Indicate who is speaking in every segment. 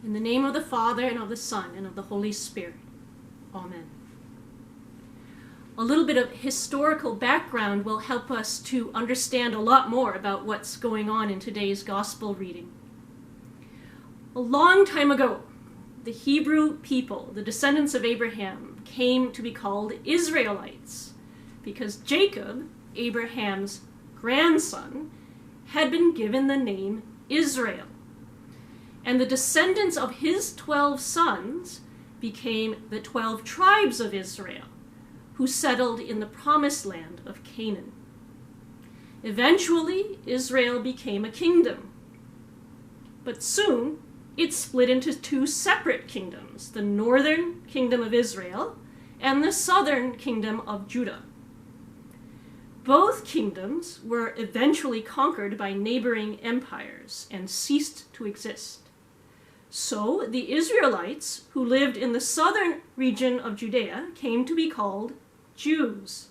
Speaker 1: In the name of the Father, and of the Son, and of the Holy Spirit. Amen. A little bit of historical background will help us to understand a lot more about what's going on in today's gospel reading. A long time ago, the Hebrew people, the descendants of Abraham, came to be called Israelites because Jacob, Abraham's grandson, had been given the name Israel. And the descendants of his 12 sons became the 12 tribes of Israel, who settled in the promised land of Canaan. Eventually, Israel became a kingdom. But soon, it split into two separate kingdoms, the northern kingdom of Israel and the southern kingdom of Judah. Both kingdoms were eventually conquered by neighboring empires and ceased to exist. So the Israelites who lived in the southern region of Judea came to be called Jews,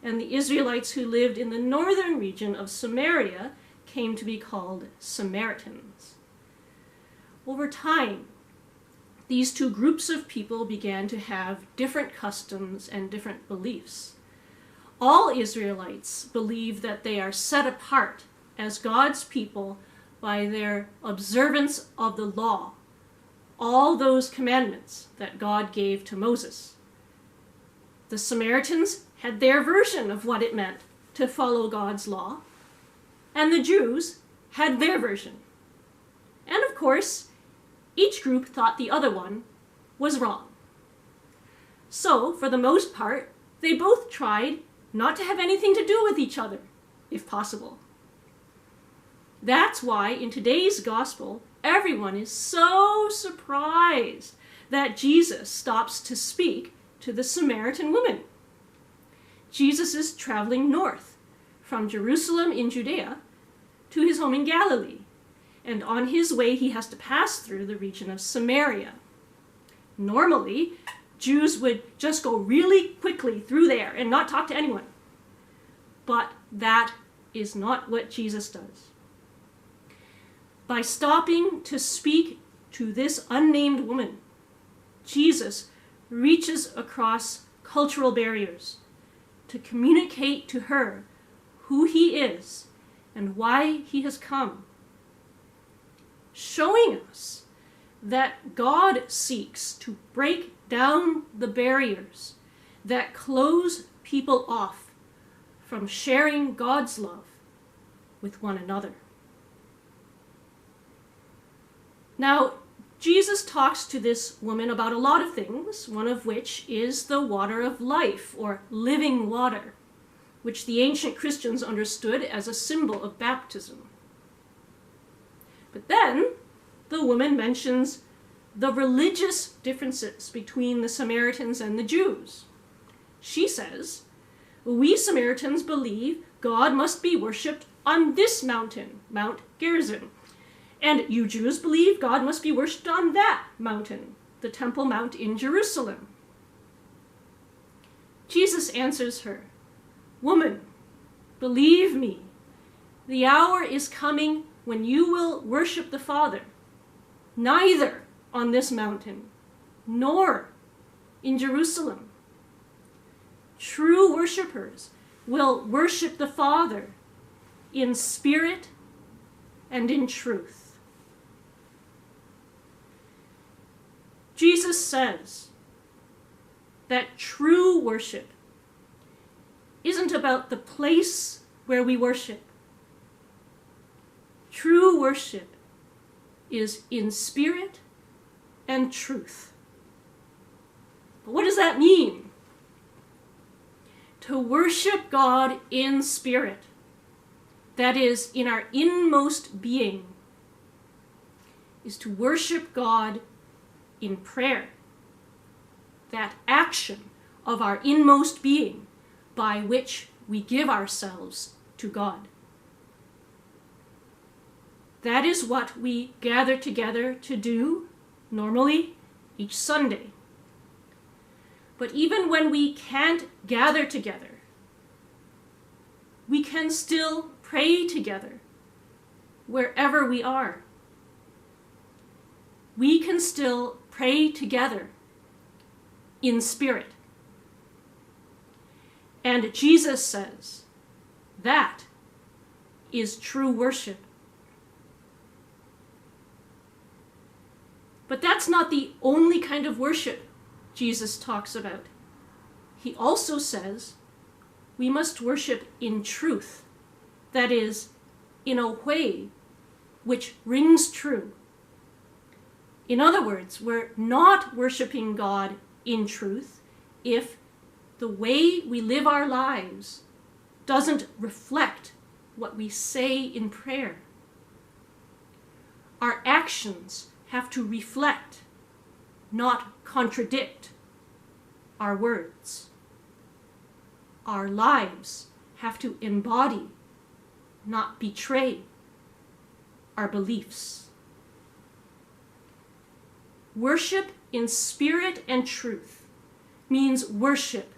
Speaker 1: and the Israelites who lived in the northern region of Samaria came to be called Samaritans. Over time, these two groups of people began to have different customs and different beliefs. All Israelites believe that they are set apart as God's people by their observance of the law, all those commandments that God gave to Moses. The Samaritans had their version of what it meant to follow God's law, and the Jews had their version. And of course, each group thought the other one was wrong. So, for the most part, they both tried not to have anything to do with each other, if possible. That's why in today's gospel, everyone is so surprised that Jesus stops to speak to the Samaritan woman. Jesus is traveling north from Jerusalem in Judea to his home in Galilee, and on his way he has to pass through the region of Samaria. Normally, Jews would just go really quickly through there and not talk to anyone. But that is not what Jesus does. By stopping to speak to this unnamed woman, Jesus reaches across cultural barriers to communicate to her who he is and why he has come, showing us that God seeks to break down the barriers that close people off from sharing God's love with one another. Now, Jesus talks to this woman about a lot of things, one of which is the water of life, or living water, which the ancient Christians understood as a symbol of baptism. But then, the woman mentions the religious differences between the Samaritans and the Jews. She says, "We Samaritans believe God must be worshipped on this mountain, Mount Gerizim. And you Jews believe God must be worshipped on that mountain, the Temple Mount in Jerusalem." Jesus answers her, "Woman, believe me, the hour is coming when you will worship the Father, neither on this mountain, nor in Jerusalem. True worshipers will worship the Father in spirit and in truth." Jesus says that true worship isn't about the place where we worship. True worship is in spirit and truth. But what does that mean? To worship God in spirit, that is, in our inmost being, is to worship God in prayer, that action of our inmost being by which we give ourselves to God. That is what we gather together to do, normally, each Sunday. But even when we can't gather together, we can still pray together wherever we are. we can still pray together in spirit. And Jesus says that is true worship. But that's not the only kind of worship Jesus talks about. He also says we must worship in truth, that is, in a way which rings true. In other words, we're not worshiping God in truth if the way we live our lives doesn't reflect what we say in prayer. Our actions have to reflect, not contradict, our words. Our lives have to embody, not betray, our beliefs. Worship in spirit and truth means worship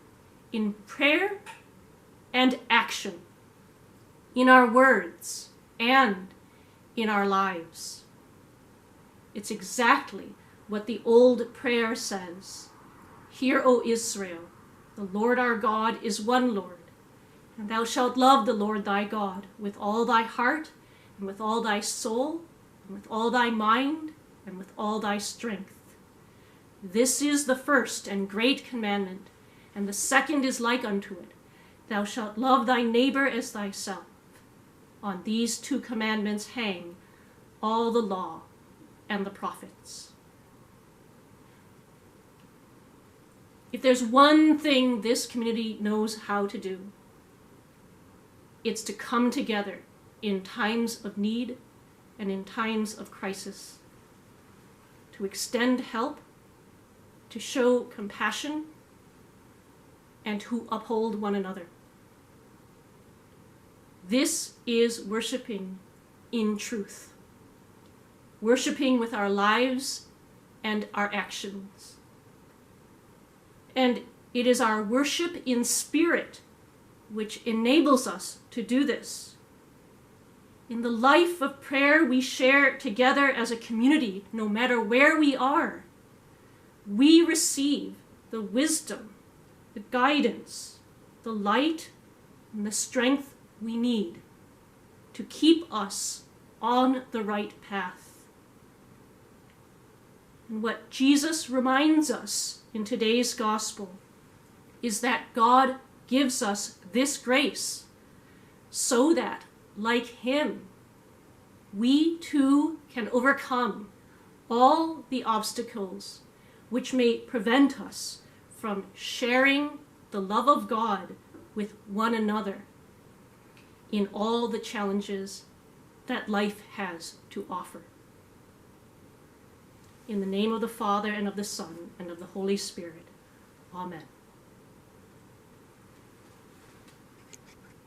Speaker 1: in prayer and action, in our words and in our lives. It's exactly what the old prayer says. Hear, O Israel, the Lord our God is one Lord, and thou shalt love the Lord thy God with all thy heart, and with all thy soul, and with all thy mind, and with all thy strength. This is the first and great commandment, and the second is like unto it. Thou shalt love thy neighbor as thyself. On these two commandments hang all the law and the prophets. If there's one thing this community knows how to do, it's to come together in times of need and in times of crisis, to extend help, to show compassion, and to uphold one another. This is worshiping in truth, worshiping with our lives and our actions. And it is our worship in spirit which enables us to do this. In the life of prayer we share together as a community, no matter where we are, we receive the wisdom, the guidance, the light, and the strength we need to keep us on the right path. And what Jesus reminds us in today's gospel is that God gives us this grace so that, like him, we too can overcome all the obstacles which may prevent us from sharing the love of God with one another in all the challenges that life has to offer. In the name of the Father, and of the Son, and of the Holy Spirit. Amen.